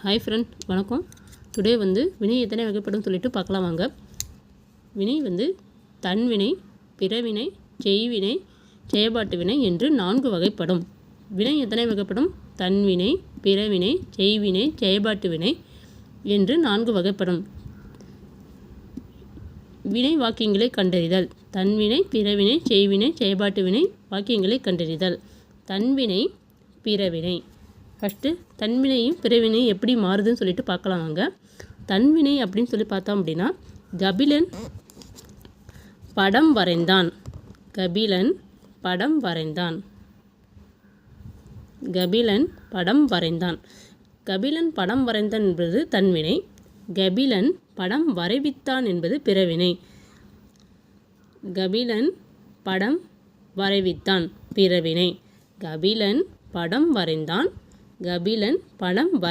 Hi friend, வணக்கம். Today வினை எத்தனை வகைப்படும் சொல்லிட்டு பார்க்கலாம் வாங்க. வினை தன்வினை, பிறவினை, செய்வினை, செயல்பாட்டு வினை என்று 4 வகைப்படும். வினை எத்தனை வகைப்படும்? தன்வினை, பிறவினை, செய்வினை, செயல்பாட்டு வினை என்று 4 வகைப்படும். வினை வாக்கியங்களை கண்டறிதல். தன்வினை, பிறவினை, செய்வினை, செயல்பாட்டு வினை வாக்கியங்களை கண்டறிதல். தன்வினை, பிறவினை. ஃபஸ்ட்டு தன்வினையும் பிறவினையும் எப்படி மாறுதுன்னு சொல்லிட்டு பார்க்கலாம் வாங்க. தன்வினை அப்படின்னு சொல்லி பார்த்தோம் அப்படின்னா, கபிலன் படம் வரைந்தான். கபிலன் படம் வரைந்தான். கபிலன் படம் வரைந்தான். கபிலன் படம் வரைந்தான் என்பது தன்வினை. கபிலன் படம் வரைவித்தான் என்பது பிறவினை. கபிலன் படம் வரைவித்தான் பிறவினை. கபிலன் படம் வரைந்தான். கபிலன் படம்